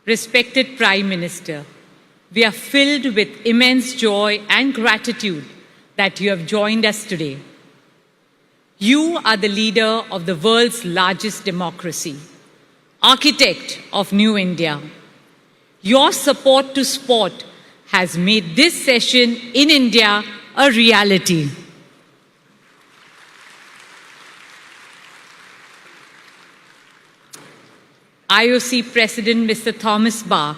Respected Prime Minister, we are filled with immense joy and gratitude that you have joined us today. You are the leader of the world's largest democracy, architect of New India. Your support to sport has made this session in India a reality. IOC President Mr. Thomas Bach,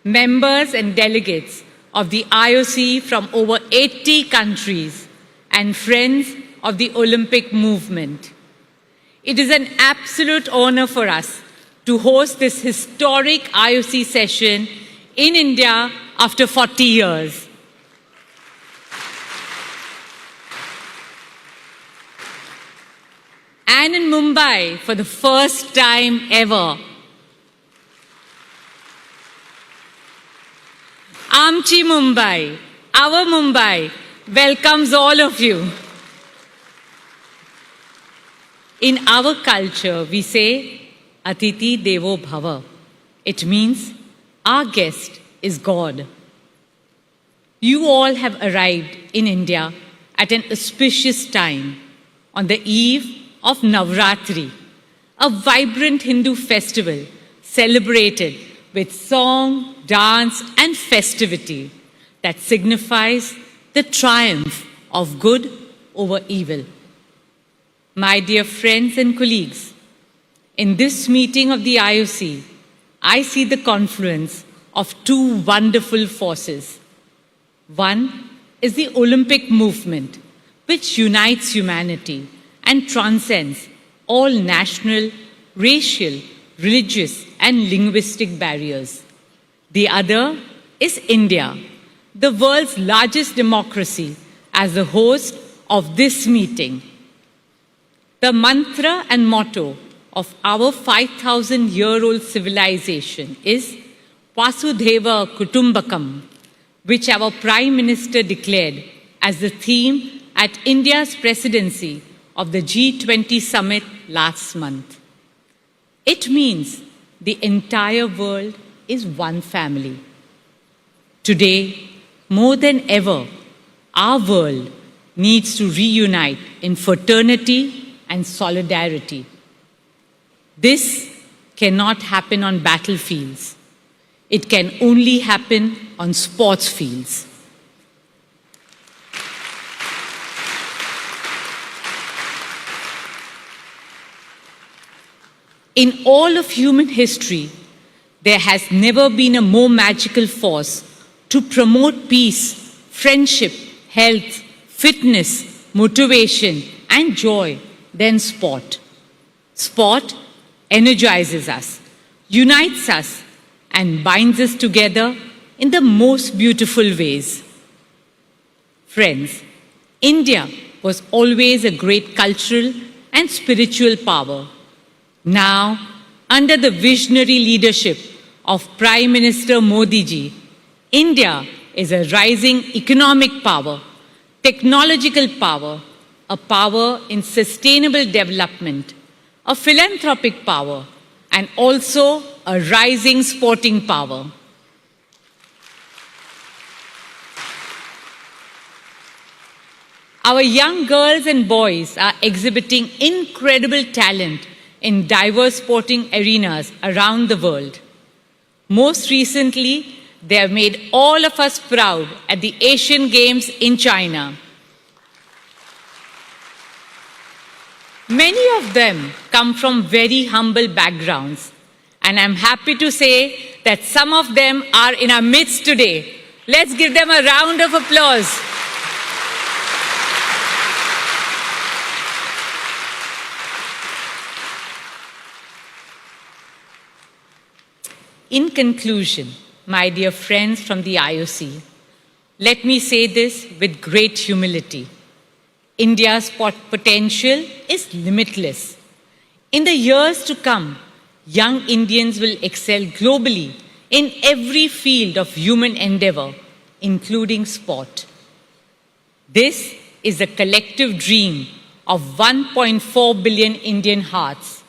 members and delegates of the IOC from over 80 countries, and friends of the Olympic movement. It is an absolute honor for us to host this historic IOC session in India after 40 years. And in Mumbai for the first time ever. Amchi Mumbai, our Mumbai, welcomes all of you. In our culture, we say, Atiti Devo Bhava. It means our guest is God. You all have arrived in India at an auspicious time on the eve of Navratri, a vibrant Hindu festival celebrated with song, dance, and festivity that signifies the triumph of good over evil. My dear friends and colleagues, in this meeting of the IOC, I see the confluence of two wonderful forces. One is the Olympic movement, which unites humanity and transcends all national, racial, religious, and linguistic barriers. The other is India, the world's largest democracy, as the host of this meeting. The mantra and motto of our 5,000-year-old civilization is Vasudhaiva Kutumbakam, which our Prime Minister declared as the theme at India's presidency of the G20 summit last month. It means the entire world is one family. Today, more than ever, our world needs to reunite in fraternity and solidarity. This cannot happen on battlefields. It can only happen on sports fields. In all of human history, there has never been a more magical force to promote peace, friendship, health, fitness, motivation, and joy than sport. Sport energizes us, unites us, and binds us together in the most beautiful ways. Friends, India was always a great cultural and spiritual power. Now, under the visionary leadership of Prime Minister Modi ji, India is a rising economic power, technological power, a power in sustainable development, a philanthropic power, and also a rising sporting power. Our young girls and boys are exhibiting incredible talent in diverse sporting arenas around the world. Most recently, they have made all of us proud at the Asian Games in China. Many of them come from very humble backgrounds, and I'm happy to say that some of them are in our midst today. Let's give them a round of applause. In conclusion, my dear friends from the IOC, let me say this with great humility. India's potential is limitless. In the years to come, young Indians will excel globally in every field of human endeavor, including sport. This is a collective dream of 1.4 billion Indian hearts.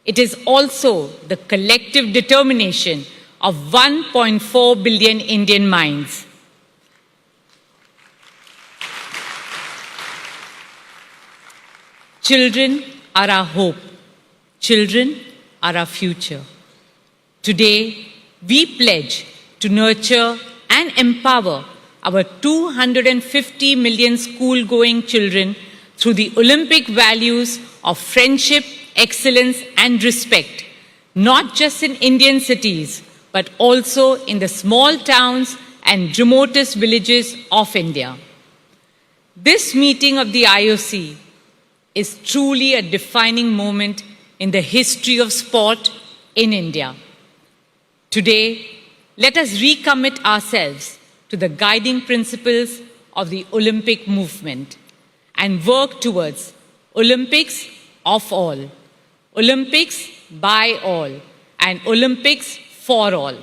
It is also the collective determination of 1.4 billion Indian minds. Children are our hope. Children are our future. Today, we pledge to nurture and empower our 250 million school-going children through the Olympic values of friendship, excellence, and respect, not just in Indian cities, but also in the small towns and remotest villages of India. This meeting of the IOC is truly a defining moment in the history of sport in India. Today, let us recommit ourselves to the guiding principles of the Olympic movement and work towards Olympics of all, Olympics by all, and Olympics for all.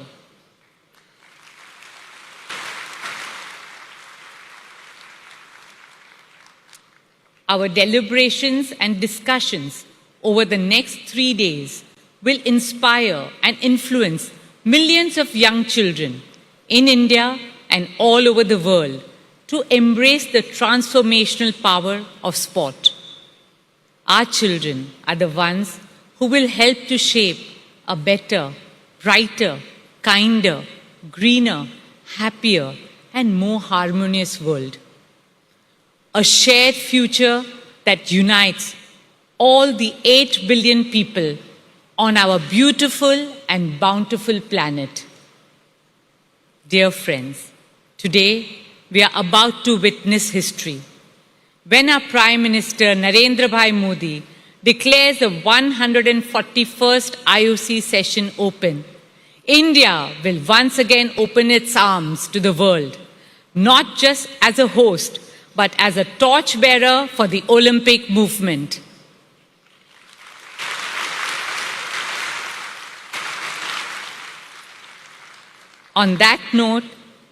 Our deliberations and discussions over the next 3 days will inspire and influence millions of young children in India and all over the world to embrace the transformational power of sport. Our children are the ones who will help to shape a better, brighter, kinder, greener, happier, and more harmonious world. A shared future that unites all the 8 billion people on our beautiful and bountiful planet. Dear friends, today we are about to witness history. When our Prime Minister Narendra Modi declares the 141st IOC session open, India will once again open its arms to the world, not just as a host, but as a torchbearer for the Olympic movement. On that note,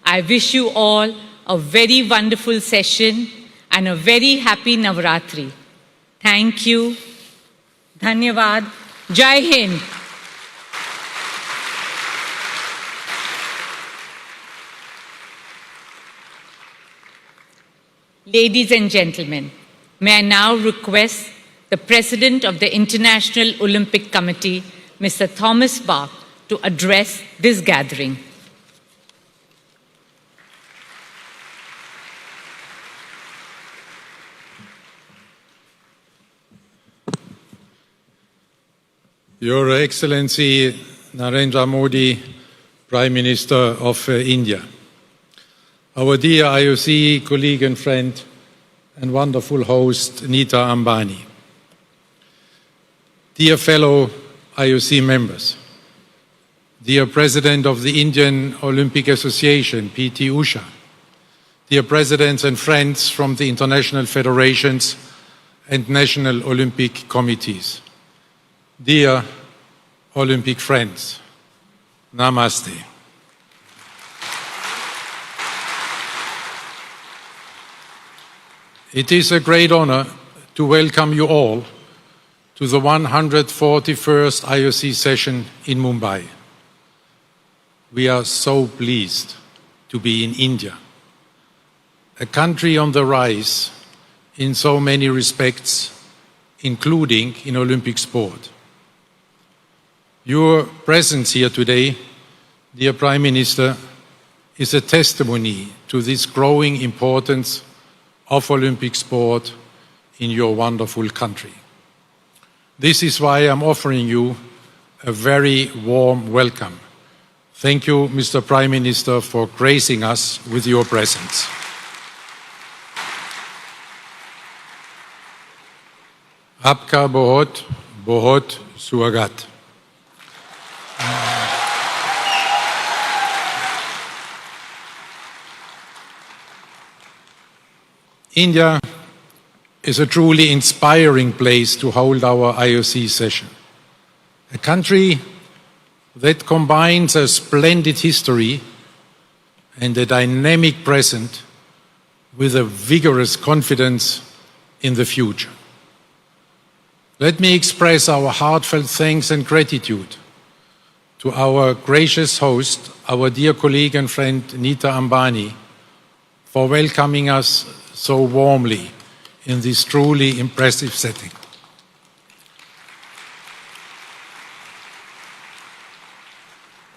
I wish you all a very wonderful session and a very happy Navratri. Thank you. Dhanyavad. Jai Hind. Ladies and gentlemen, may I now request the President of the International Olympic Committee, Mr. Thomas Bach, to address this gathering. Your Excellency Narendra Modi, Prime Minister of India, our dear IOC colleague and friend and wonderful host, Nita Ambani, dear fellow IOC members, dear President of the Indian Olympic Association, PT Usha, dear presidents and friends from the international federations and national Olympic committees, dear Olympic friends, Namaste. It is a great honor to welcome you all to the 141st IOC session in Mumbai. We are so pleased to be in India, a country on the rise in so many respects, including in Olympic sport. Your presence here today, dear Prime Minister, is a testimony to this growing importance of Olympic sport in your wonderful country. This is why I'm offering you a very warm welcome. Thank you, Mr. Prime Minister, for gracing us with your presence. Aapka bahut, bahut swagat. India is a truly inspiring place to hold our IOC session. A country that combines a splendid history and a dynamic present with a vigorous confidence in the future. Let me express our heartfelt thanks and gratitude to our gracious host, our dear colleague and friend Nita Ambani, for welcoming us so warmly in this truly impressive setting.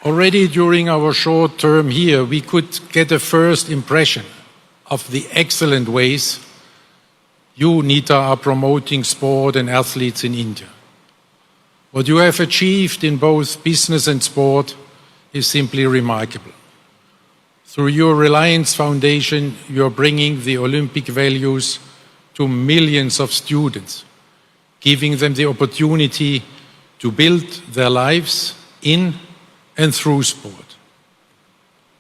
Already during our short term here, we could get a first impression of the excellent ways you, Nita, are promoting sport and athletes in India. What you have achieved in both business and sport is simply remarkable. Through your Reliance Foundation, you are bringing the Olympic values to millions of students, giving them the opportunity to build their lives in and through sport.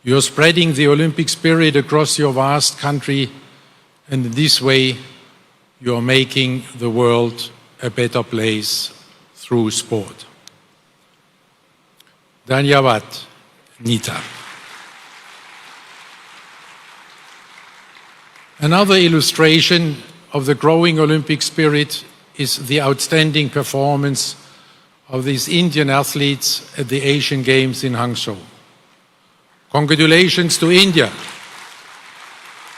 You are spreading the Olympic spirit across your vast country, and in this way, you are making the world a better place through sport. Dhanyavad, Nita. Another illustration of the growing Olympic spirit is the outstanding performance of these Indian athletes at the Asian Games in Hangzhou. Congratulations to India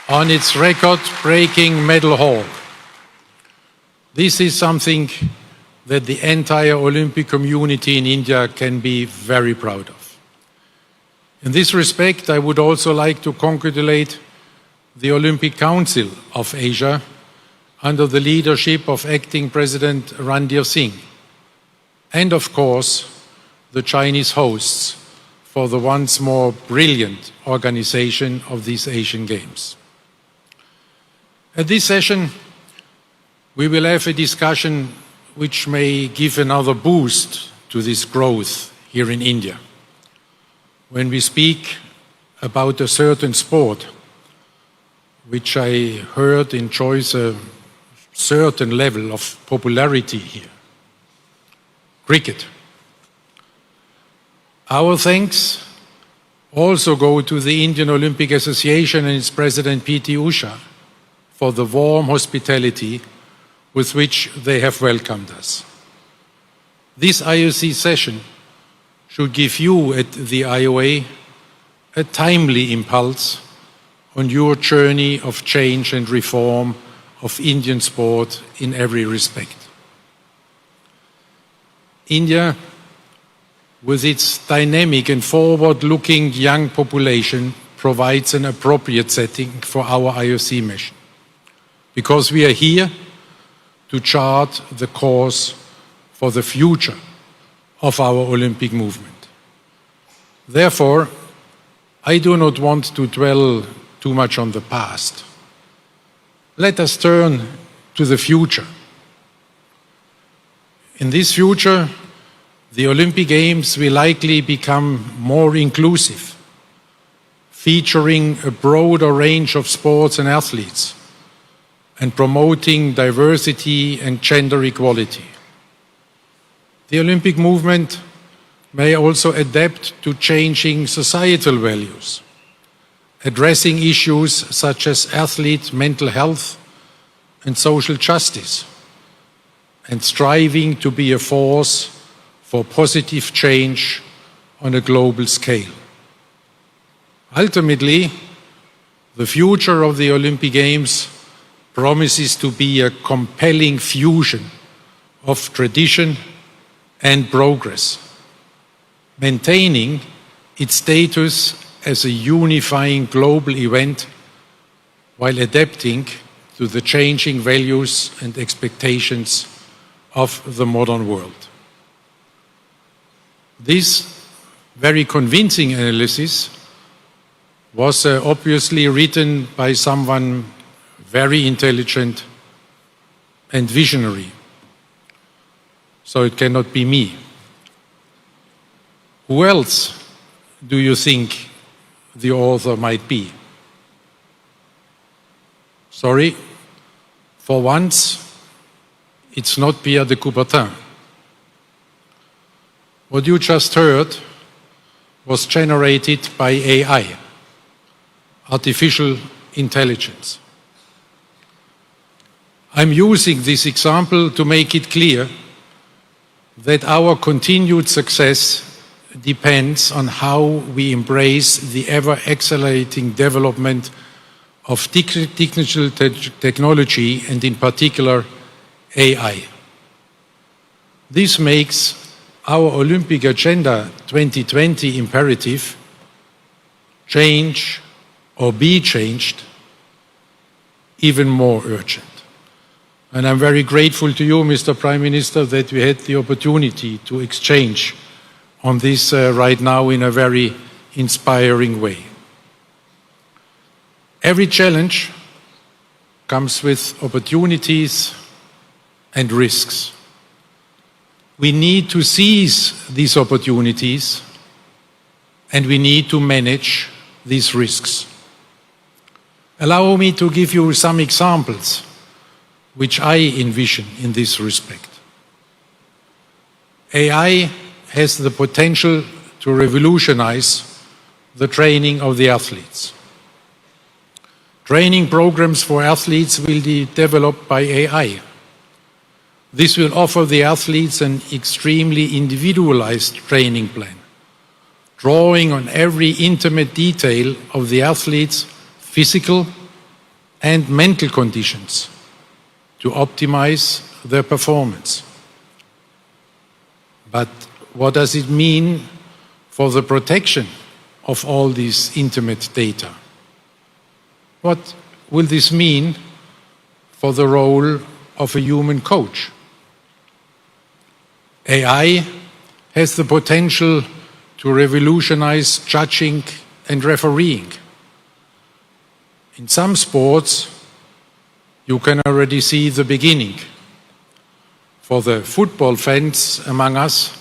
on its record-breaking medal haul. This is something that the entire Olympic community in India can be very proud of. In this respect, I would also like to congratulate the Olympic Council of Asia under the leadership of Acting President Ranveer Singh, and of course, the Chinese hosts for the once more brilliant organization of these Asian Games. At this session, we will have a discussion which may give another boost to this growth here in India. When we speak about a certain sport, which I heard enjoys a certain level of popularity here, cricket. Our thanks also go to the Indian Olympic Association and its president P.T. Usha for the warm hospitality with which they have welcomed us. This IOC session should give you at the IOA a timely impulse on your journey of change and reform of Indian sport in every respect. India, with its dynamic and forward-looking young population, provides an appropriate setting for our IOC mission, because we are here to chart the course for the future of our Olympic movement. Therefore, I do not want to dwell too much on the past. Let us turn to the future. In this future, the Olympic Games will likely become more inclusive, featuring a broader range of sports and athletes, and promoting diversity and gender equality. The Olympic movement may also adapt to changing societal values, addressing issues such as athlete mental health and social justice, and striving to be a force for positive change on a global scale. Ultimately, the future of the Olympic Games promises to be a compelling fusion of tradition and progress, maintaining its status as a unifying global event while adapting to the changing values and expectations of the modern world. This very convincing analysis was obviously written by someone very intelligent and visionary, so it cannot be me. Who else do you think the author might be? Sorry, for once, it's not Pierre de Coubertin. What you just heard was generated by AI, artificial intelligence. I'm using this example to make it clear that our continued success depends on how we embrace the ever-accelerating development of digital technology and in particular AI. This makes our Olympic Agenda 2020 imperative, change or be changed, even more urgent. And I'm very grateful to you, Mr. Prime Minister, that we had the opportunity to exchange on this right now in a very inspiring way. Every challenge comes with opportunities and risks. We need to seize these opportunities and we need to manage these risks. Allow me to give you some examples which I envision in this respect. AI has the potential to revolutionize the training of the athletes. Training programs for athletes will be developed by AI. This will offer the athletes an extremely individualized training plan, drawing on every intimate detail of the athlete's physical and mental conditions to optimize their performance. But what does it mean for the protection of all these intimate data? What will this mean for the role of a human coach? AI has the potential to revolutionize judging and refereeing. In some sports, you can already see the beginning. For the football fans among us,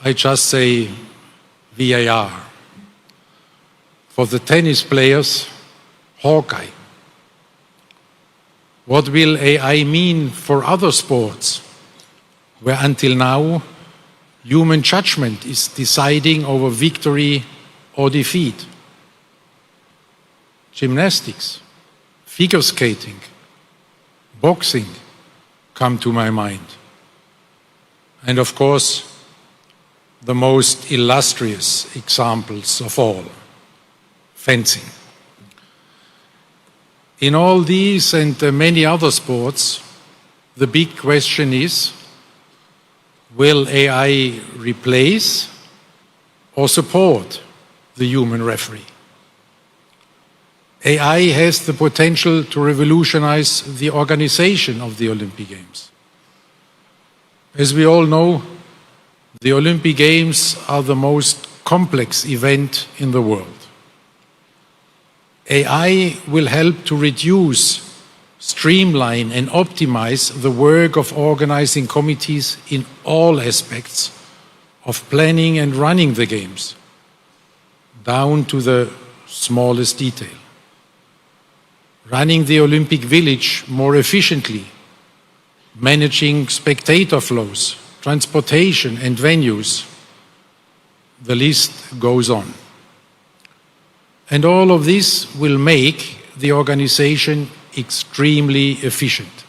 I just say VAR. For the tennis players, Hawkeye. What will AI mean for other sports, where until now human judgment is deciding over victory or defeat? Gymnastics, figure skating, boxing come to my mind. And of course, the most illustrious examples of all, fencing. In all these and many other sports, the big question is, will AI replace or support the human referee? AI has the potential to revolutionize the organization of the Olympic Games. As we all know, the Olympic Games are the most complex event in the world. AI will help to reduce, streamline and optimize the work of organizing committees in all aspects of planning and running the Games, down to the smallest detail. Running the Olympic Village more efficiently, managing spectator flows, transportation and venues. The list goes on. And all of this will make the organization extremely efficient.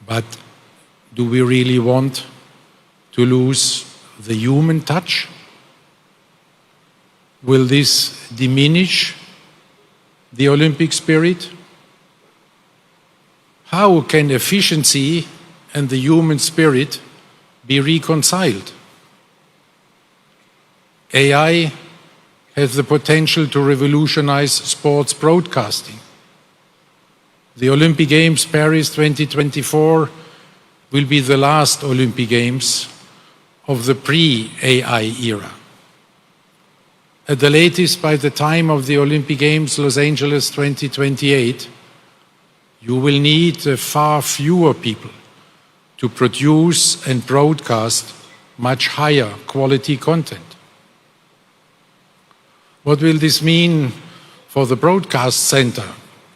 But do we really want to lose the human touch? Will this diminish the Olympic spirit? How can efficiency and the human spirit be reconciled? AI has the potential to revolutionize sports broadcasting. The Olympic Games Paris 2024 will be the last Olympic Games of the pre-AI era. At the latest, by the time of the Olympic Games Los Angeles 2028, you will need far fewer people to produce and broadcast much higher quality content. What will this mean for the broadcast center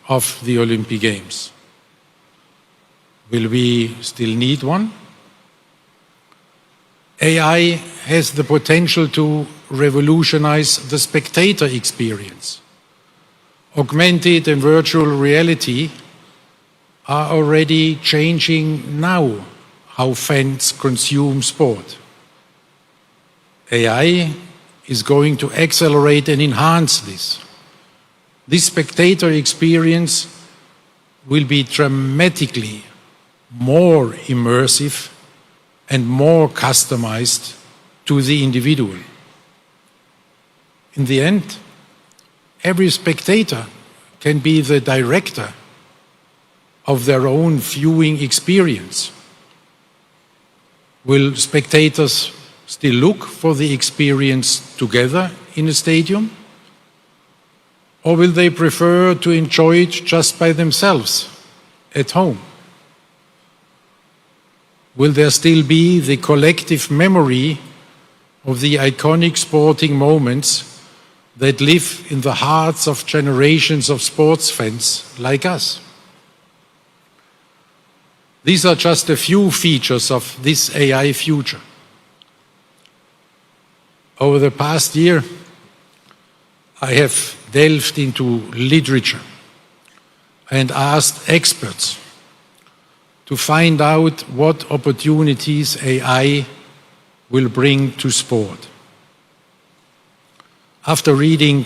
of the Olympic Games? Will we still need one? AI has the potential to revolutionize the spectator experience. Augmented and virtual reality are already changing now how fans consume sport. AI is going to accelerate and enhance this. This spectator experience will be dramatically more immersive and more customized to the individual. In the end, every spectator can be the director of their own viewing experience. Will spectators still look for the experience together in a stadium? Or will they prefer to enjoy it just by themselves at home? Will there still be the collective memory of the iconic sporting moments that live in the hearts of generations of sports fans like us? These are just a few features of this AI future. Over the past year, I have delved into literature and asked experts to find out what opportunities AI will bring to sport. After reading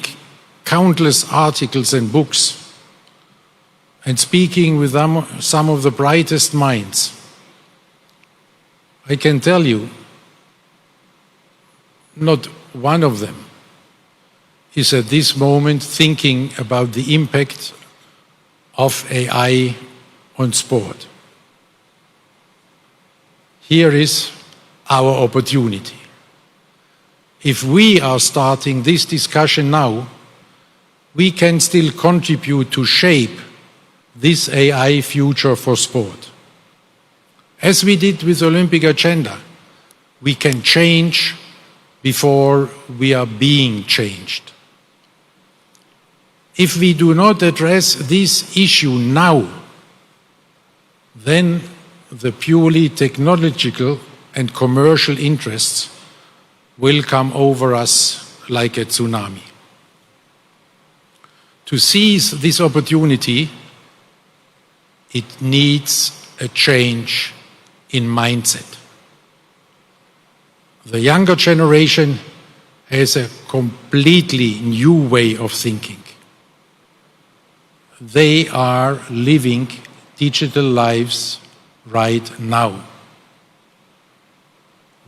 countless articles and books and speaking with some of the brightest minds, I can tell you, not one of them is at this moment thinking about the impact of AI on sport. Here is our opportunity. If we are starting this discussion now, we can still contribute to shape this AI future for sport. As we did with the Olympic agenda, we can change before we are being changed. If we do not address this issue now, then the purely technological and commercial interests will come over us like a tsunami. To seize this opportunity, it needs a change in mindset. The younger generation has a completely new way of thinking. They are living digital lives right now.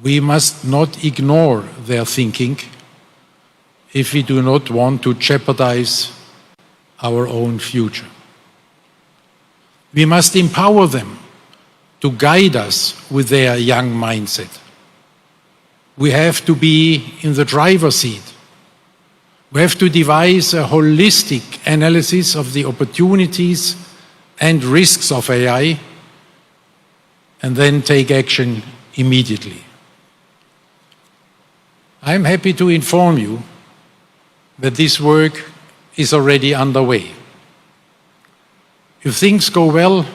We must not ignore their thinking if we do not want to jeopardize our own future. We must empower them to guide us with their young mindset. We have to be in the driver's seat. We have to devise a holistic analysis of the opportunities and risks of AI and then take action immediately. I'm happy to inform you that this work is already underway. If things go well,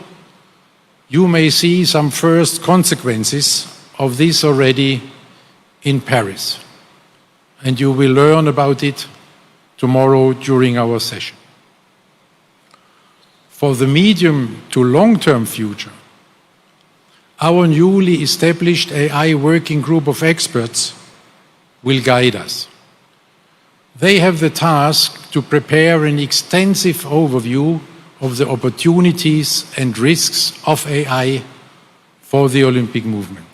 you may see some first consequences of this already in Paris, and you will learn about it tomorrow during our session. For the medium to long-term future, our newly established AI working group of experts will guide us. They have the task to prepare an extensive overview of the opportunities and risks of AI for the Olympic movement,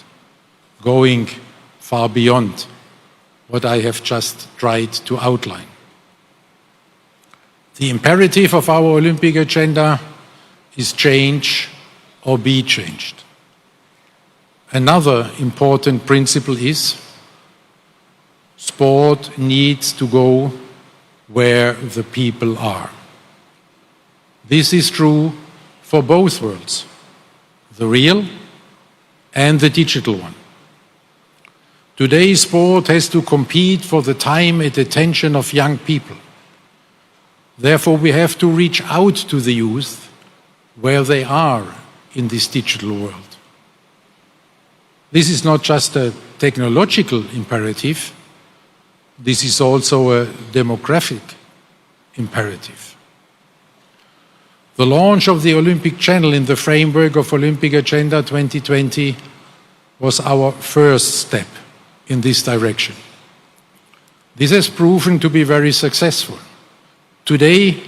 going far beyond what I have just tried to outline. The imperative of our Olympic agenda is change or be changed. Another important principle is sport needs to go where the people are. This is true for both worlds, the real and the digital one. Today, sport has to compete for the time and attention of young people. Therefore, we have to reach out to the youth where they are in this digital world. This is not just a technological imperative, this is also a demographic imperative. The launch of the Olympic Channel in the framework of Olympic Agenda 2020 was our first step in this direction. This has proven to be very successful. Today,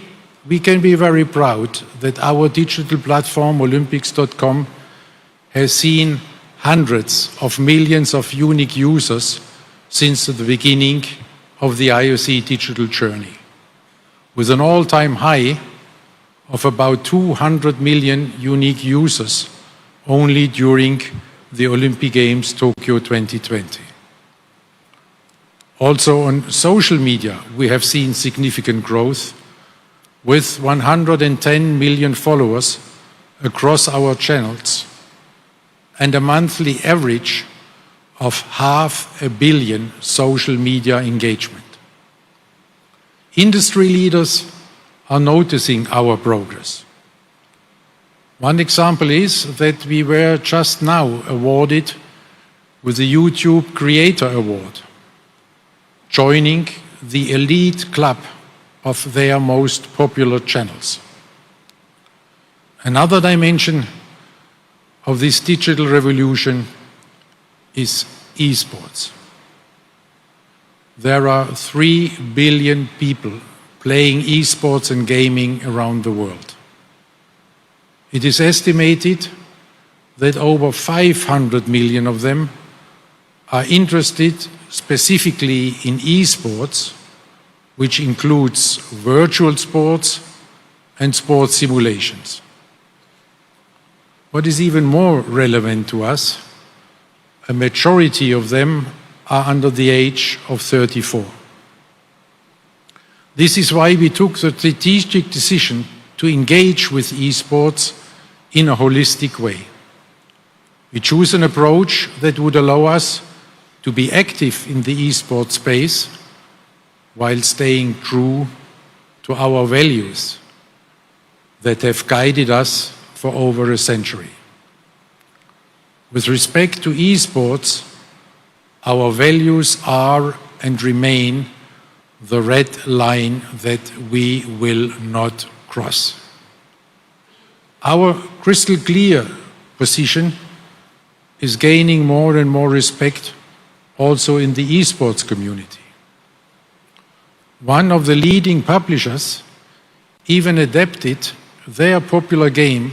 we can be very proud that our digital platform, Olympics.com, has seen hundreds of millions of unique users since the beginning of the IOC digital journey, with an all-time high of about 200 million unique users only during the Olympic Games Tokyo 2020. Also on social media, we have seen significant growth, with 110 million followers across our channels and a monthly average of 500 million social media engagement. Industry leaders are noticing our progress. One example is that we were just now awarded with the YouTube Creator Award, joining the elite club of their most popular channels. Another dimension of this digital revolution is esports. There are 3 billion people playing esports and gaming around the world. It is estimated that over 500 million of them are interested specifically in esports, which includes virtual sports and sports simulations. What is even more relevant to us, a majority of them are under the age of 34. This is why we took the strategic decision to engage with esports in a holistic way. We choose an approach that would allow us to be active in the esports space while staying true to our values that have guided us for over a century. With respect to esports, our values are and remain the red line that we will not cross. Our crystal clear position is gaining more and more respect also in the esports community. One of the leading publishers even adapted their popular game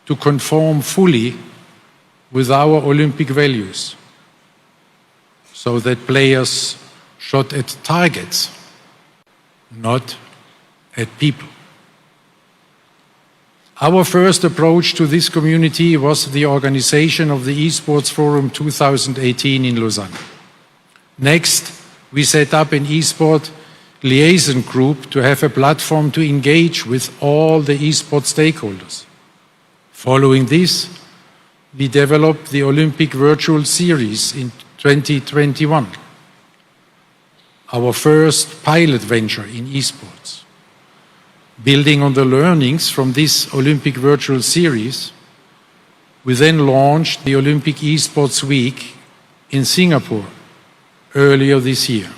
to conform fully with our Olympic values, so that players shot at targets, not at people. Our first approach to this community was the organization of the Esports Forum 2018 in Lausanne. Next, we set up an eSport liaison group to have a platform to engage with all the esports stakeholders. Following this, we developed the Olympic Virtual Series in 2021, our first pilot venture in esports. Building on the learnings from this Olympic Virtual Series, we then launched the Olympic Esports Week in Singapore earlier this year.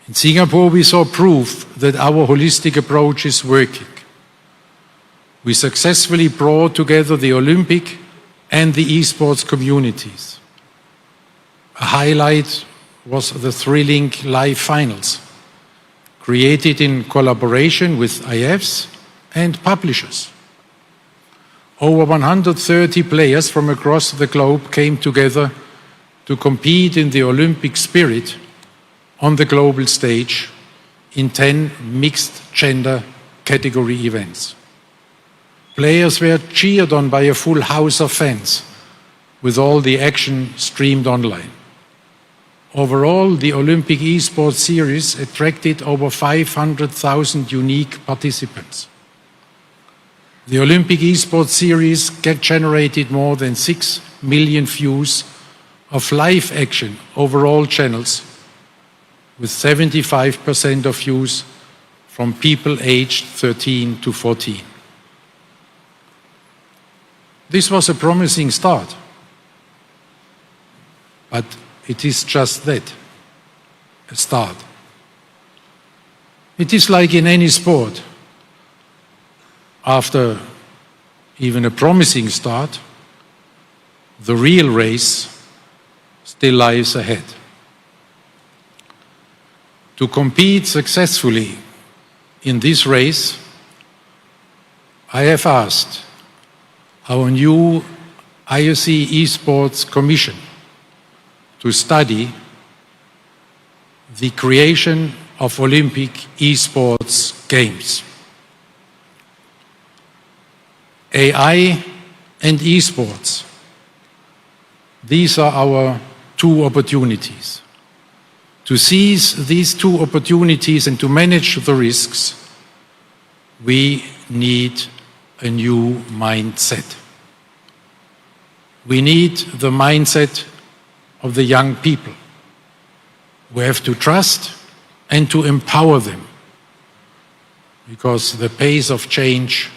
In Singapore, we saw proof that our holistic approach is working. We successfully brought together the Olympic and the esports communities. A highlight was the thrilling live finals, created in collaboration with IFs and publishers. Over 130 players from across the globe came together to compete in the Olympic spirit on the global stage in 10 mixed-gender category events. Players were cheered on by a full house of fans, with all the action streamed online. Overall, the Olympic Esports Series attracted over 500,000 unique participants. The Olympic Esports Series generated more than 6 million views of live action over all channels, with 75% of views from people aged 13 to 14. This was a promising start, but it is just that, a start. It is like in any sport. After even a promising start, the real race still lies ahead. To compete successfully in this race, I have asked our new IOC Esports Commission to study the creation of Olympic esports games. AI and esports, these are our two opportunities. To seize these two opportunities and to manage the risks, we need a new mindset. We need the mindset of the young people. We have to trust and to empower them, because the pace of change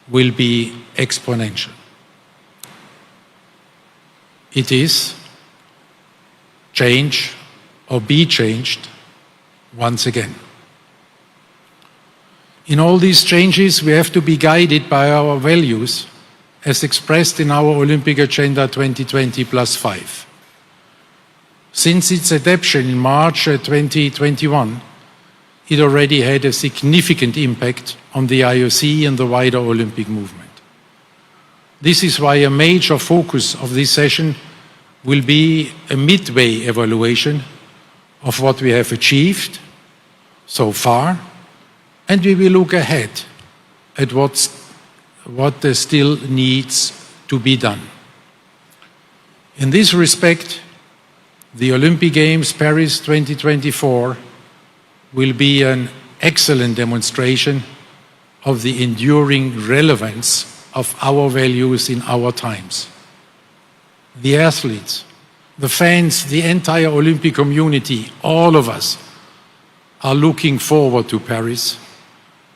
will be exponential. It is change or be changed once again. In all these changes, we have to be guided by our values as expressed in our Olympic Agenda 2020+5. Since its adoption in March 2021, it already had a significant impact on the IOC and the wider Olympic movement. This is why a major focus of this session will be a midway evaluation of what we have achieved so far, and we will look ahead at what still needs to be done. In this respect, the Olympic Games Paris 2024 will be an excellent demonstration of the enduring relevance of our values in our times. The athletes, the fans, the entire Olympic community, all of us are looking forward to Paris,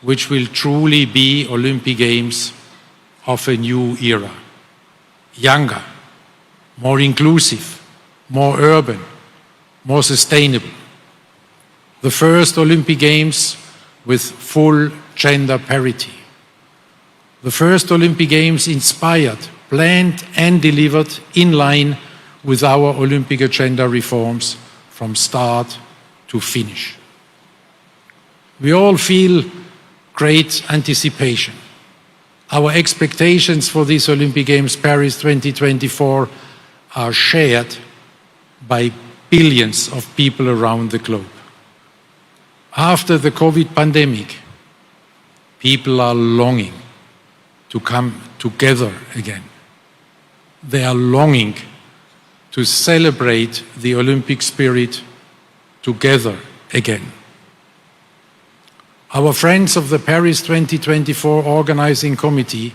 which will truly be Olympic Games of a new era. Younger, more inclusive, more urban, more sustainable. The first Olympic Games with full gender parity. The first Olympic Games inspired, planned and delivered in line with our Olympic agenda reforms from start to finish. We all feel great anticipation. Our expectations for this Olympic Games Paris 2024 are shared by billions of people around the globe. After the COVID pandemic, people are longing to come together again. They are longing to celebrate the Olympic spirit together again. Our friends of the Paris 2024 Organizing Committee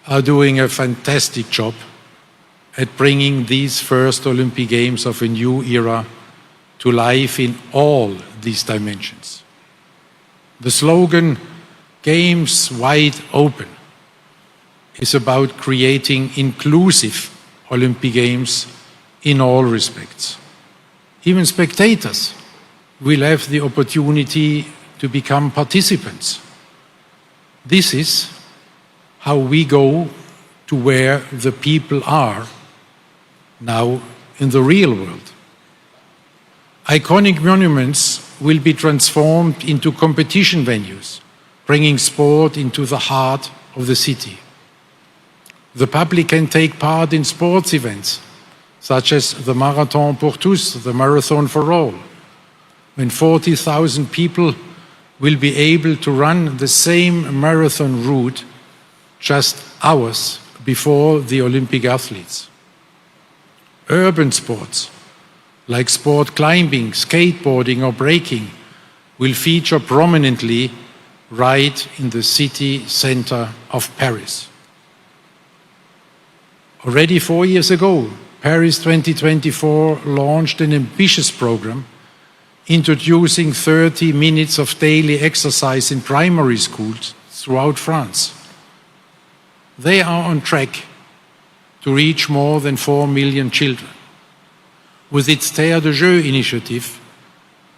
are doing a fantastic job at bringing these first Olympic Games of a new era to life in all these dimensions. The slogan, Games Wide Open, is about creating inclusive Olympic Games in all respects. Even spectators will have the opportunity to become participants. This is how we go to where the people are now in the real world. Iconic monuments will be transformed into competition venues, bringing sport into the heart of the city. The public can take part in sports events, such as the Marathon pour tous, the Marathon for all, when 40,000 people will be able to run the same marathon route just hours before the Olympic athletes. Urban sports, like sport climbing, skateboarding or breaking, will feature prominently right in the city center of Paris. Already 4 years ago, Paris 2024 launched an ambitious program introducing 30 minutes of daily exercise in primary schools throughout France. They are on track to reach more than 4 million children. With its Terre de Jeux initiative,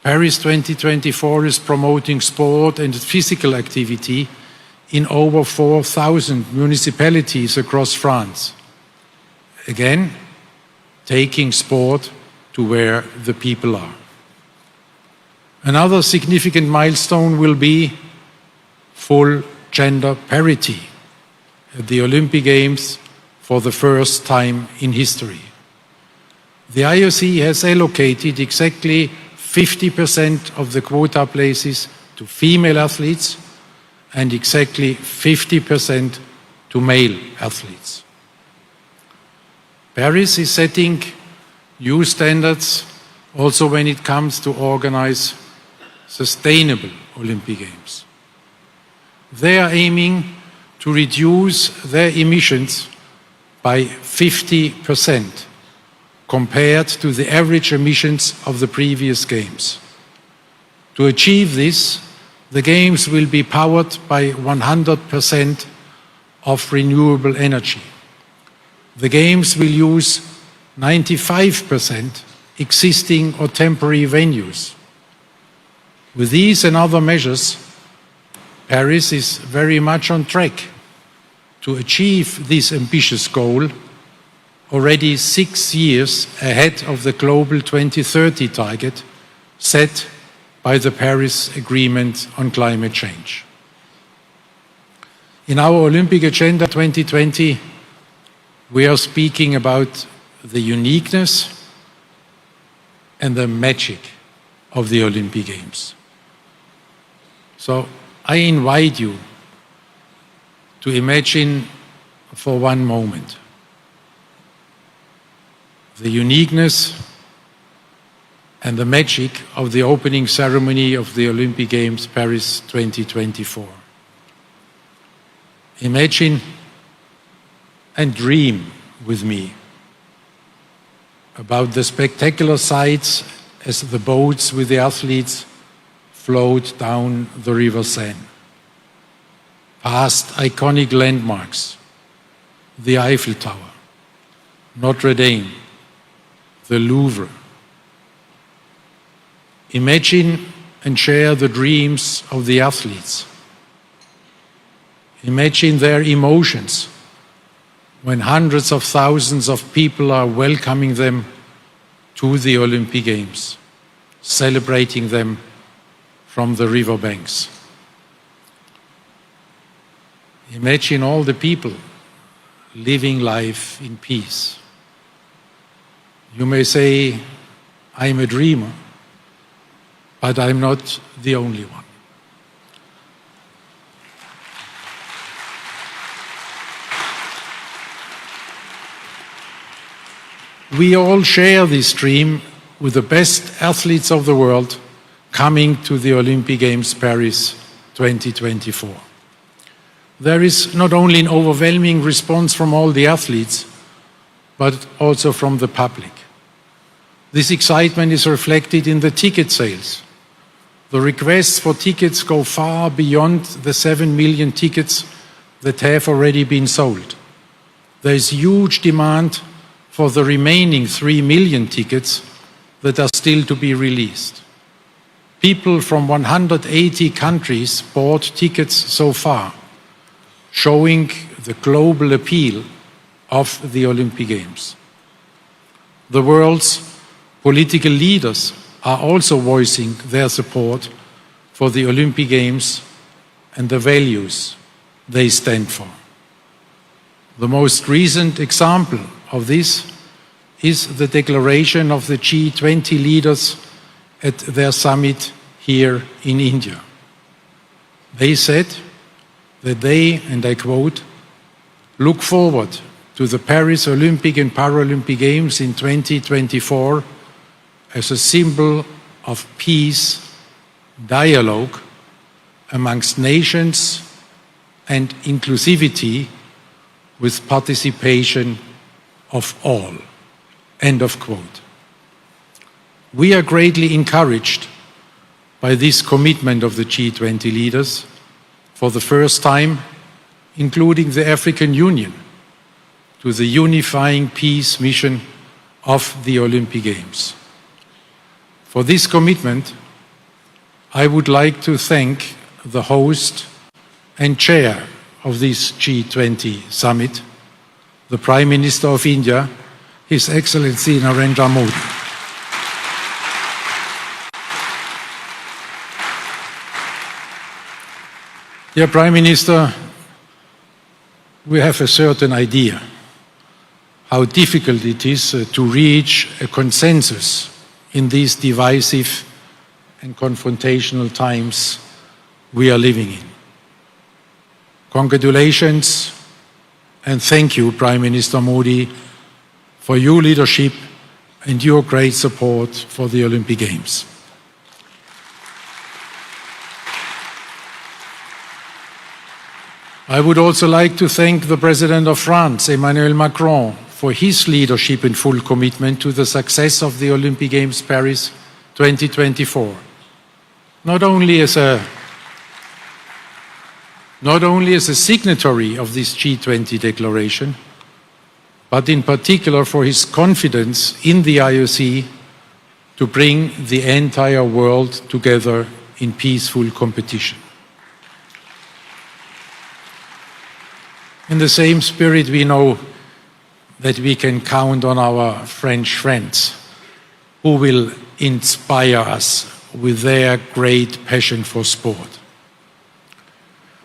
Paris 2024 is promoting sport and physical activity in over 4,000 municipalities across France. Again, taking sport to where the people are. Another significant milestone will be full gender parity at the Olympic Games for the first time in history. The IOC has allocated exactly 50% of the quota places to female athletes and exactly 50% to male athletes. Paris is setting new standards also when it comes to organize sustainable Olympic Games. They are aiming to reduce their emissions by 50% compared to the average emissions of the previous Games. To achieve this, the Games will be powered by 100% of renewable energy. The Games will use 95% existing or temporary venues. With these and other measures, Paris is very much on track to achieve this ambitious goal already 6 years ahead of the global 2030 target set by the Paris Agreement on Climate Change. In our Olympic Agenda 2020, we are speaking about the uniqueness and the magic of the Olympic Games. So I invite you to imagine for one moment the uniqueness and the magic of the opening ceremony of the Olympic Games Paris 2024. Imagine and dream with me about the spectacular sights as the boats with the athletes float down the River Seine, past iconic landmarks, the Eiffel Tower, Notre Dame, the Louvre. Imagine and share the dreams of the athletes. Imagine their emotions when hundreds of thousands of people are welcoming them to the Olympic Games, celebrating them from the riverbanks. Imagine all the people living life in peace. You may say, I'm a dreamer, but I'm not the only one. We all share this dream with the best athletes of the world coming to the Olympic Games Paris 2024. There is not only an overwhelming response from all the athletes, but also from the public. This excitement is reflected in the ticket sales. The requests for tickets go far beyond the 7 million tickets that have already been sold. There is huge demand for the remaining 3 million tickets that are still to be released. People from 180 countries bought tickets so far, showing the global appeal of the Olympic Games. The world's political leaders are also voicing their support for the Olympic Games and the values they stand for. The most recent example of this is the declaration of the G20 leaders at their summit here in India. They said that they, and I quote, look forward to the Paris Olympic and Paralympic Games in 2024 as a symbol of peace, dialogue amongst nations and inclusivity with participation of all. End of quote. We are greatly encouraged by this commitment of the G20 leaders, for the first time, including the African Union, to the unifying peace mission of the Olympic Games. For this commitment, I would like to thank the host and chair of this G20 summit, the Prime Minister of India, His Excellency Narendra Modi. Dear Prime Minister, we have a certain idea how difficult it is to reach a consensus in these divisive and confrontational times we are living in. Congratulations and thank you, Prime Minister Modi, for your leadership and your great support for the Olympic Games. I would also like to thank the President of France, Emmanuel Macron, for his leadership and full commitment to the success of the Olympic Games Paris 2024. Not only as a signatory of this G20 declaration, but in particular for his confidence in the IOC to bring the entire world together in peaceful competition. In the same spirit, we know that we can count on our French friends who will inspire us with their great passion for sport.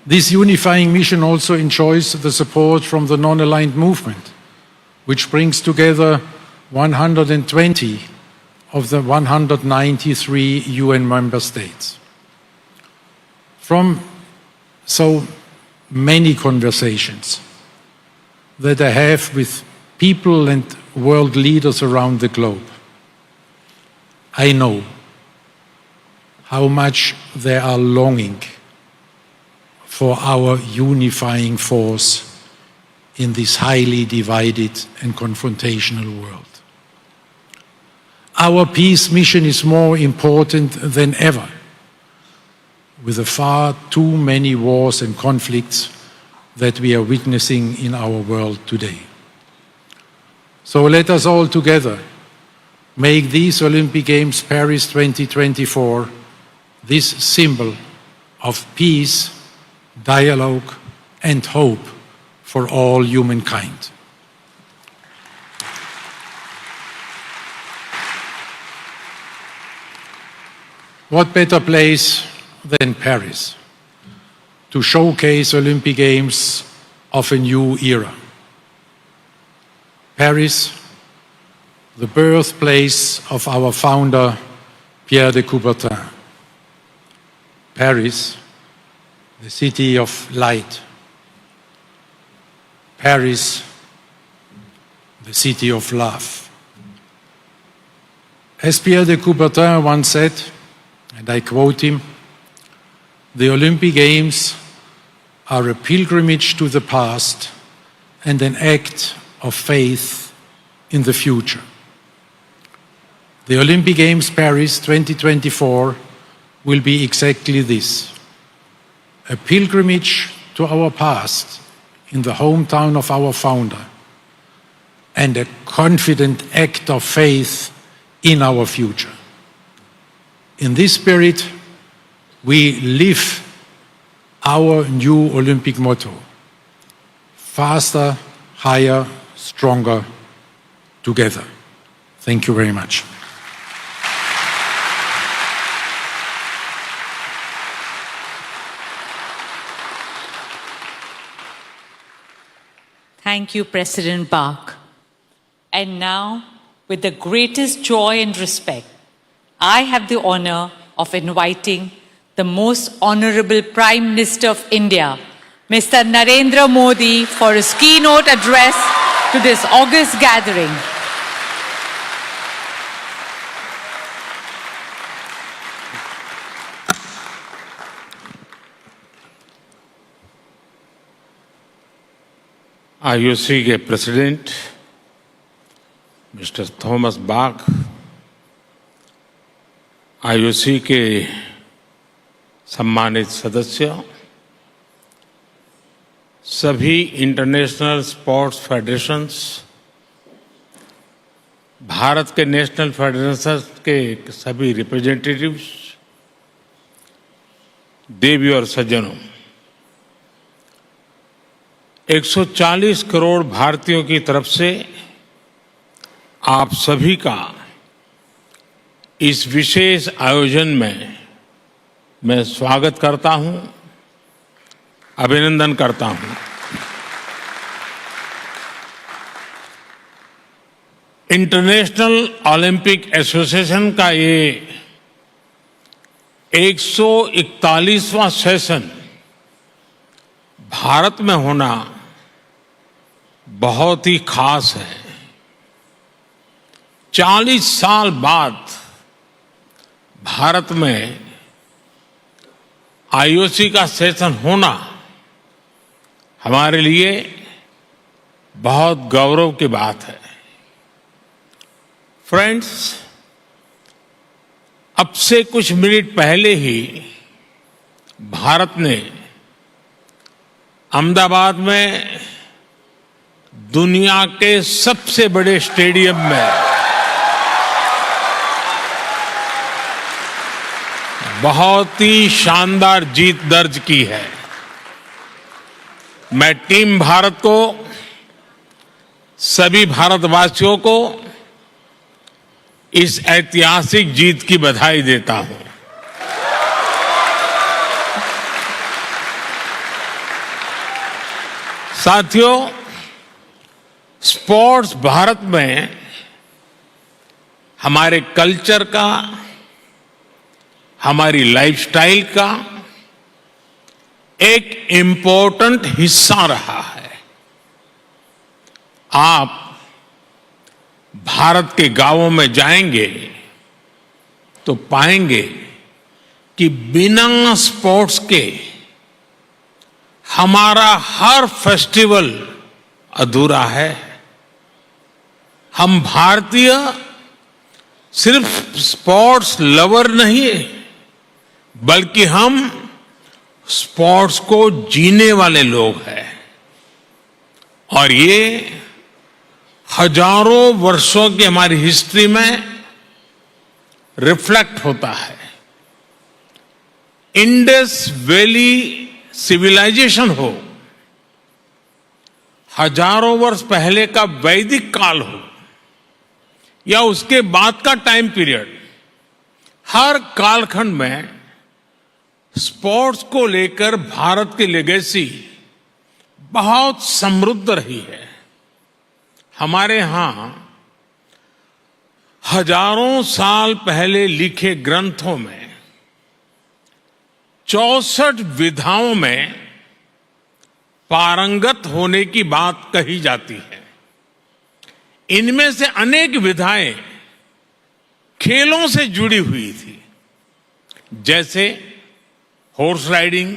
This unifying mission also enjoys the support from the non-aligned movement, which brings together 120 of the 193 UN member states. From so many conversations that I have with people and world leaders around the globe, I know how much they are longing for our unifying force in this highly divided and confrontational world. Our peace mission is more important than ever, with the far too many wars and conflicts that we are witnessing in our world today. So let us all together make these Olympic Games Paris 2024 this symbol of peace, dialogue, and hope for all humankind. What better place than Paris to showcase Olympic Games of a new era? Paris, the birthplace of our founder, Pierre de Coubertin. Paris, the city of light. Paris, the city of love. As Pierre de Coubertin once said, and I quote him, "The Olympic Games are a pilgrimage to the past and an act of faith in the future." The Olympic Games Paris 2024 will be exactly this, a pilgrimage to our past in the hometown of our founder, and a confident act of faith in our future. In this spirit, we live our new Olympic motto: faster, higher, stronger, together. Thank you very much. Thank you, President Bach. And now, with the greatest joy and respect, I have the honor of inviting the most honorable Prime Minister of India, Mr. Narendra Modi, for his keynote address to this august gathering. IOC के president mister Thomas Bach, IOC के सम्मानित सदस्य, सभी international sports federations, Bharat के national federations के सभी representatives, देवी और सज्जनों, 140 करोड़ भारतीयों की तरफ से आप सभी का इस विशेष आयोजन में मैं स्वागत करता हूं अभिनंदन करता हूं। इंटरनेशनल ओलंपिक एसोसिएशन का ये 141वां सेशन भारत में होना बहुत ही खास है। 40 साल बाद भारत में आईओसी का सेशन होना हमारे लिए बहुत गौरव की बात है। फ्रेंड्स, अब से कुछ मिनट पहले ही भारत ने अहमदाबाद में दुनिया के सबसे बड़े स्टेडियम में बहुत ही शानदार जीत दर्ज की है। मैं टीम भारत को, सभी भारतवासियों को इस ऐतिहासिक जीत की बधाई देता हूं। साथियों, स्पोर्ट्स भारत में हमारे कल्चर का, हमारी लाइफस्टाइल का एक इम्पोर्टेंट हिस्सा रहा है। आप भारत के गांवों में जाएंगे तो पाएंगे कि बिना स्पोर्ट्स के हमारा हर फेस्टिवल अधूरा है। हम भारतीय सिर्फ स्पोर्ट्स लवर नहीं, बल्कि हम स्पोर्ट्स को जीने वाले लोग हैं। और ये हजारों वर्षों की हमारी हिस्ट्री में रिफ्लेक्ट होता है। इंडस वैली सिविलाइजेशन हो, हजारों वर्ष पहले का वैदिक काल हो, या उसके बाद का टाइम पीरियड, हर कालखंड में स्पोर्ट्स को लेकर भारत की लेगेसी बहुत समृद्ध रही है। हमारे यहां हजारों साल पहले लिखे ग्रंथों में 64 विधाओं में पारंगत होने की बात कही जाती है। इनमें से अनेक विधाएं खेलों से जुड़ी हुई थी, जैसे horse riding,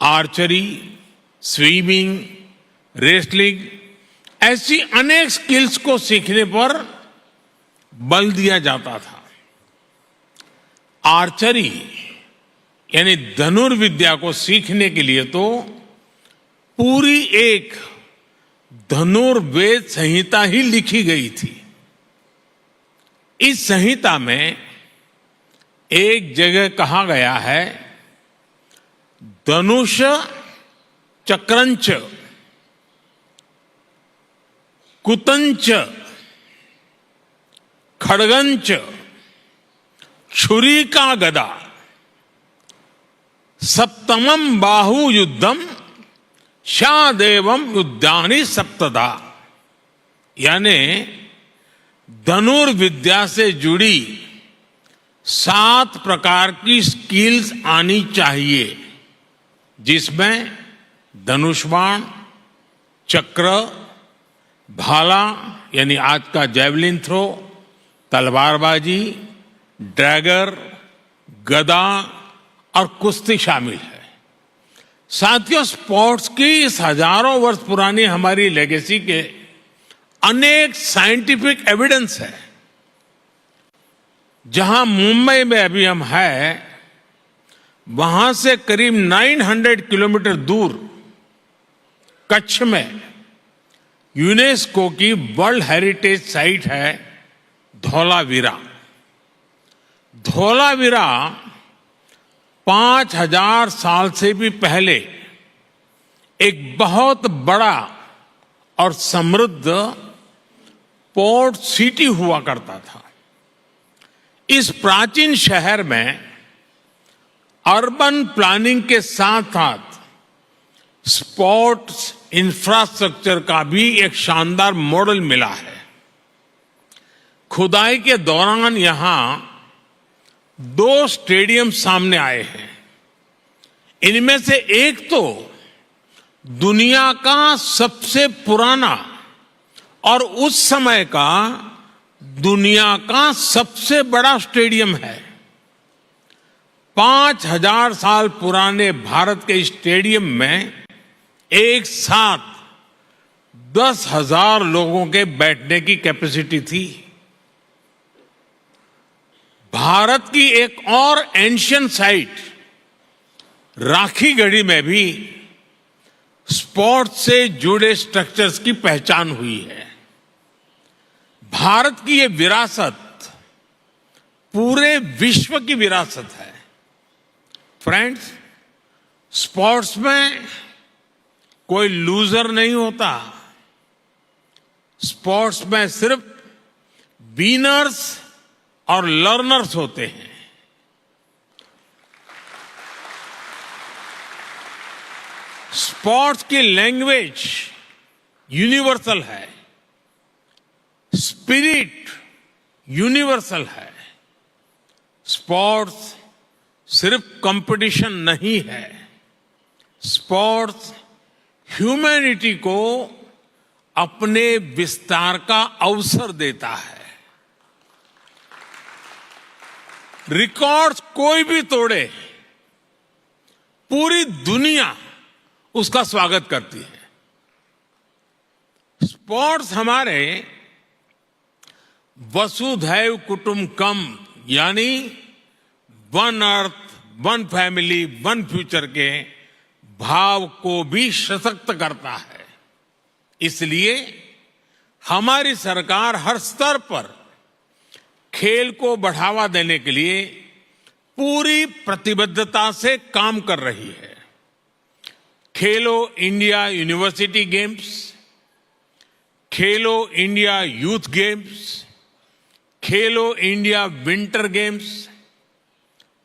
archery, swimming, wrestling. ऐसी अनेक स्किल्स को सीखने पर बल दिया जाता था। आर्चरी यानी धनुर्विद्या को सीखने के लिए तो पूरी एक धनुर्वेद संहिता ही लिखी गई थी। इस संहिता में एक जगह कहा गया है, धनुष चक्रंच कुतंच खड़गंच छुरी का गदा सप्तमम बाहु युद्धम शादेवम युद्धानि सप्तदा। यानी धनुर्विद्या से जुड़ी 7 प्रकार की स्किल्स आनी चाहिए, जिसमें धनुष बाण, चक्र, भाला यानी आज का जैवलिन थ्रो, तलवारबाजी, ड्रैगर, गदा और कुश्ती शामिल है। साथियों, स्पोर्ट्स की इस हजारों वर्ष पुरानी हमारी लेगेसी के अनेक साइंटिफिक एविडेंस है। जहां मुंबई में अभी हम हैं, वहां से करीब 900 किलोमीटर दूर कच्छ में यूनेस्को की वर्ल्ड हेरिटेज साइट है धौलावीरा। धौलावीरा 5000 साल से भी पहले एक बहुत बड़ा और समृद्ध पोर्ट सिटी हुआ करता था। इस प्राचीन शहर में अर्बन प्लानिंग के साथ साथ स्पोर्ट्स इंफ्रास्ट्रक्चर का भी एक शानदार मॉडल मिला है। खुदाई के दौरान यहां 2 स्टेडियम सामने आए हैं। इनमें से एक तो दुनिया का सबसे पुराना और उस समय का दुनिया का सबसे बड़ा स्टेडियम है। 5000 साल पुराने भारत के स्टेडियम में एक साथ 10,000 लोगों के बैठने की कैपेसिटी थी। भारत की एक और एंशियंट साइट राखीगढ़ी में भी स्पोर्ट्स से जुड़े स्ट्रक्चर्स की पहचान हुई है। भारत की ये विरासत पूरे विश्व की विरासत है। फ्रेंड्स, स्पोर्ट्स में कोई लूजर नहीं होता। स्पोर्ट्स में सिर्फ विनर्स और लर्नर्स होते हैं। स्पोर्ट्स की लैंग्वेज यूनिवर्सल है, स्पिरिट यूनिवर्सल है। स्पोर्ट्स सिर्फ कंपटीशन नहीं है। स्पोर्ट्स ह्यूमैनिटी को अपने विस्तार का अवसर देता है। रिकॉर्ड्स कोई भी तोड़े, पूरी दुनिया उसका स्वागत करती है। स्पोर्ट्स हमारे वसुधैव कुटुंबकम यानी one earth, one family, one future के भाव को भी सशक्त करता है। इसलिए हमारी सरकार हर स्तर पर खेल को बढ़ावा देने के लिए पूरी प्रतिबद्धता से काम कर रही है। खेलो India university games, Khelo India youth games, Khelo India winter games,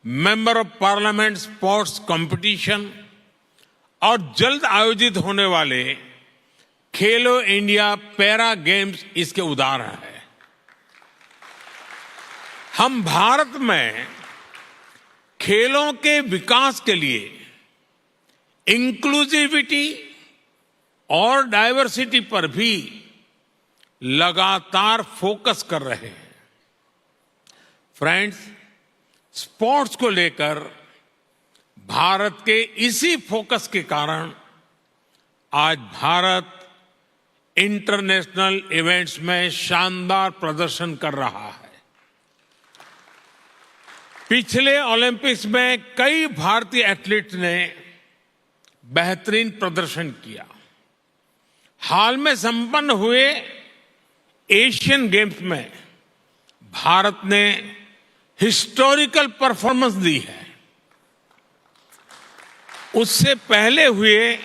member of parliament sports competition और जल्द आयोजित होने वाले खेलो इंडिया पैरा गेम्स इसके उदाहरण हैं। हम भारत में खेलों के विकास के लिए इंक्लूसिविटी और डाइवर्सिटी पर भी लगातार फोकस कर रहे हैं। फ्रेंड्स, स्पोर्ट्स को लेकर भारत के इसी फोकस के कारण आज भारत इंटरनेशनल इवेंट्स में शानदार प्रदर्शन कर रहा है। पिछले ओलंपिक्स में कई भारतीय एथलीट्स ने बेहतरीन प्रदर्शन किया। हाल में संपन्न हुए एशियन गेम्स में भारत ने हिस्टोरिकल परफॉर्मेंस दी है। उससे पहले हुए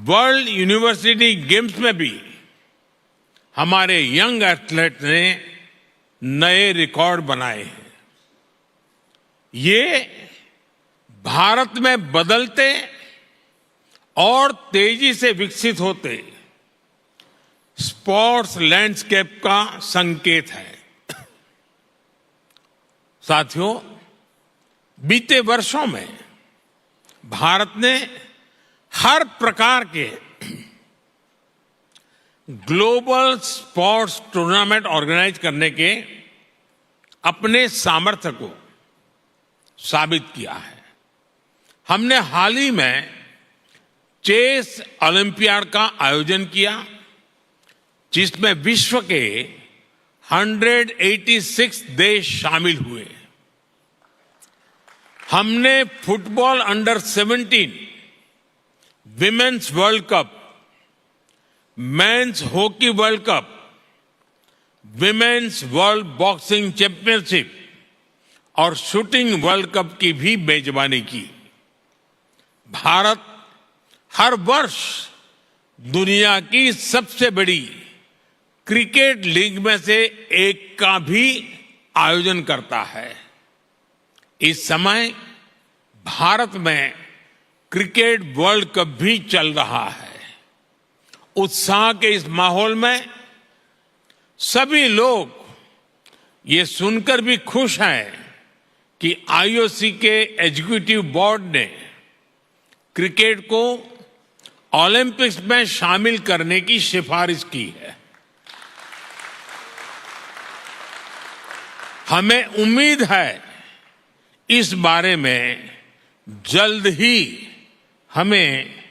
वर्ल्ड यूनिवर्सिटी गेम्स में भी हमारे यंग एथलीट ने नए रिकॉर्ड बनाए हैं। ये भारत में बदलते और तेजी से विकसित होते स्पोर्ट्स लैंडस्केप का संकेत है। साथियों, बीते वर्षों में भारत ने हर प्रकार के ग्लोबल स्पोर्ट्स टूर्नामेंट ऑर्गेनाइज करने के अपने सामर्थ्य को साबित किया है। हमने हाल ही में चेस ओलंपियाड का आयोजन किया, जिसमें विश्व के 186 देश शामिल हुए। हमने football under 17 women's world cup, men's hockey world cup, women's world boxing championship और शूटिंग वर्ल्ड कप की भी मेजबानी की। भारत हर वर्ष दुनिया की सबसे बड़ी क्रिकेट लीग में से एक का भी आयोजन करता है। इस समय भारत में क्रिकेट वर्ल्ड कप भी चल रहा है। उत्साह के इस माहौल में सभी लोग ये सुनकर भी खुश हैं कि आईओसी के एग्जीक्यूटिव बोर्ड ने क्रिकेट को ओलंपिक्स में शामिल करने की सिफारिश की है। हमें उम्मीद है इस बारे में जल्द ही हमें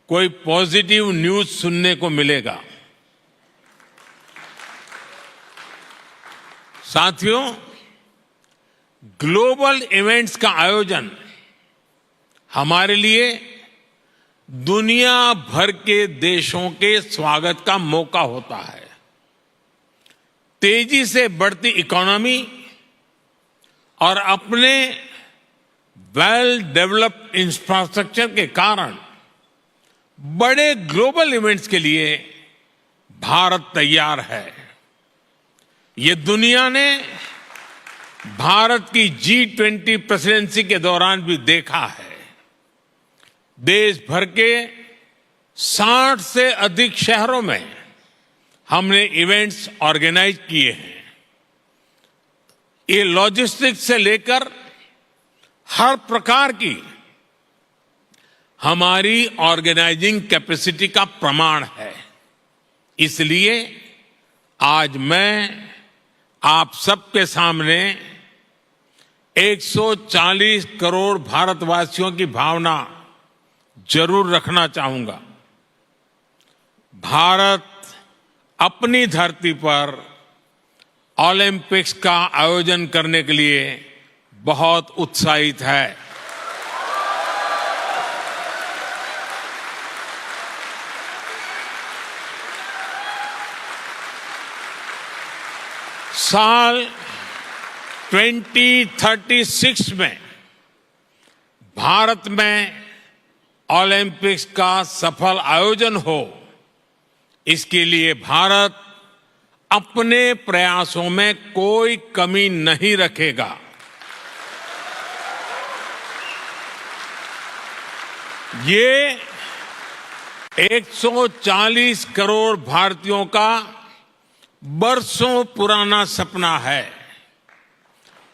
कोई पॉजिटिव न्यूज सुनने को मिलेगा। साथियों, ग्लोबल इवेंट्स का आयोजन हमारे लिए दुनिया भर के देशों के स्वागत का मौका होता है। तेजी से बढ़ती इकोनॉमी और अपने वेल डेवलप्ड इंफ्रास्ट्रक्चर के कारण बड़े ग्लोबल इवेंट्स के लिए भारत तैयार है। ये दुनिया ने भारत की G20 प्रेसिडेंसी के दौरान भी देखा है। देश भर के 60 से अधिक शहरों में हमने इवेंट्स ऑर्गेनाइज किए हैं। ये लॉजिस्टिक्स से लेकर हर प्रकार की हमारी ऑर्गेनाइजिंग कैपेसिटी का प्रमाण है। इसलिए आज मैं आप सबके सामने 140 करोड़ भारतवासियों की भावना जरूर रखना चाहूंगा। भारत अपनी धरती पर ओलंपिक्स का आयोजन करने के लिए बहुत उत्साहित है। साल 2036 में भारत में ओलंपिक्स का सफल आयोजन हो, इसके लिए भारत अपने प्रयासों में कोई कमी नहीं रखेगा। ये 140 करोड़ भारतीयों का बरसों पुराना सपना है,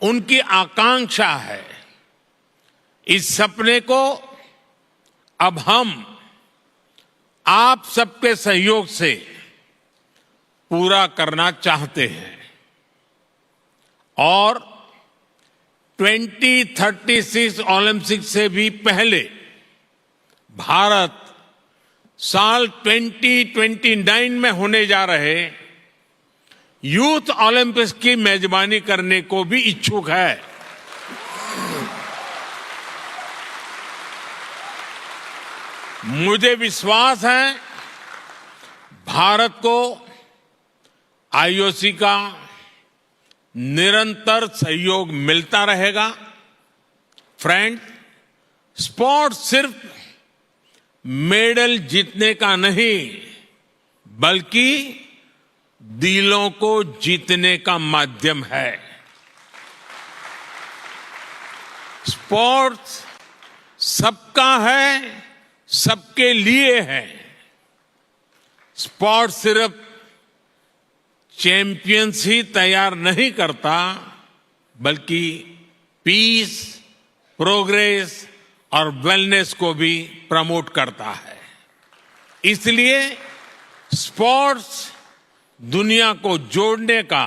उनकी आकांक्षा है। इस सपने को अब हम आप सबके सहयोग से पूरा करना चाहते हैं और 2036 ओलंपिक से भी पहले भारत साल 2029 में होने जा रहे यूथ ओलंपिक्स की मेजबानी करने को भी इच्छुक है। मुझे विश्वास है भारत को आईओसी का निरंतर सहयोग मिलता रहेगा। फ्रेंड, स्पोर्ट्स सिर्फ मेडल जीतने का नहीं, बल्कि दिलों को जीतने का माध्यम है। स्पोर्ट्स सबका है, सबके लिए है। स्पोर्ट्स सिर्फ चैंपियंस ही तैयार नहीं करता, बल्कि पीस, प्रोग्रेस और वेलनेस को भी प्रमोट करता है। इसलिए स्पोर्ट्स दुनिया को जोड़ने का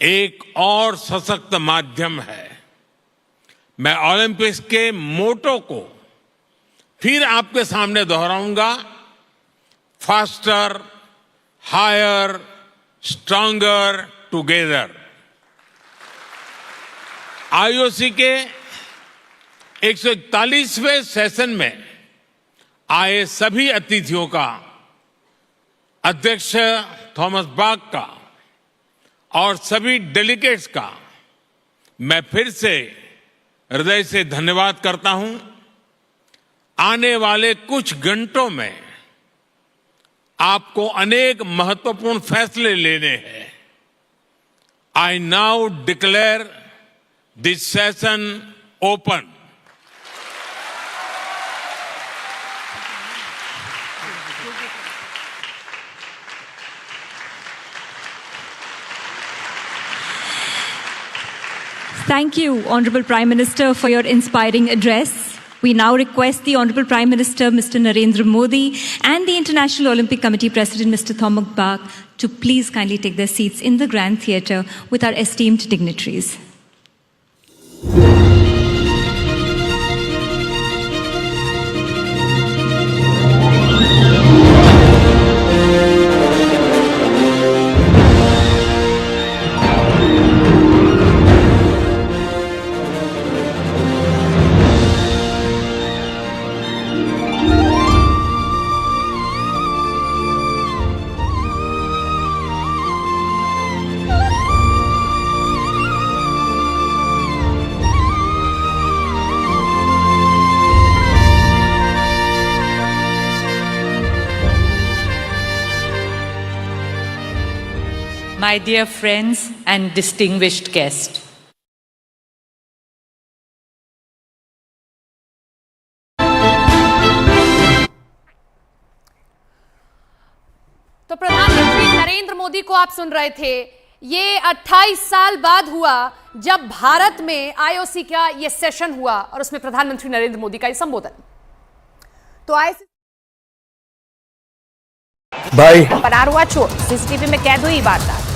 एक और सशक्त माध्यम है। मैं ओलंपिक्स के मोटो को फिर आपके सामने दोहराऊंगा। Faster, higher, stronger together. IOC के 141वें सेशन में आए सभी अतिथियों का, अध्यक्ष थॉमस बाक का और सभी डेलीगेट्स का मैं फिर से हृदय से धन्यवाद करता हूं। आने वाले कुछ घंटों में आपको अनेक महत्वपूर्ण फैसले लेने हैं। I now declare this session open. Thank you, Honorable Prime Minister, for your inspiring address. We now request the Honorable Prime Minister, Mr. Narendra Modi, and the International Olympic Committee President, Mr. Thomas Bach, to please kindly take their seats in the Grand Theatre with our esteemed dignitaries. My dear friends and distinguished guests, तो प्रधानमंत्री नरेंद्र मोदी को आप सुन रहे थे। ये 28 साल बाद हुआ जब भारत में आईओसी का ये सेशन हुआ और उसमें प्रधानमंत्री नरेंद्र मोदी का ये संबोधन। तो आईओसी भाई फरार हुआ चोर, सीसीटीवी में कैद हुई वारदात।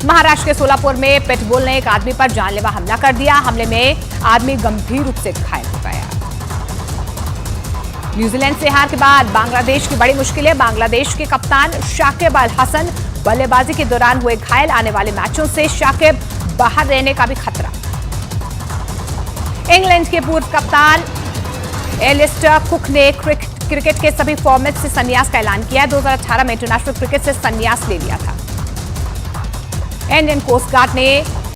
महाराष्ट्र के सोलापुर में पिटबुल ने एक आदमी पर जानलेवा हमला कर दिया। हमले में आदमी गंभीर रूप से घायल हो गया। न्यूजीलैंड से हार के बाद बांग्लादेश की बड़ी मुश्किल है। बांग्लादेश के कप्तान शाकिब अल हसन बल्लेबाजी के दौरान हुए घायल। आने वाले मैचों से शाकिब बाहर रहने का भी खतरा। इंग्लैंड के पूर्व कप्तान एलिस्टर कुक ने क्रिकेट के सभी फॉर्मेट से संन्यास का ऐलान किया। 2018 में इंटरनेशनल क्रिकेट से संन्यास ले लिया था। इंडियन कोस्ट गार्ड ने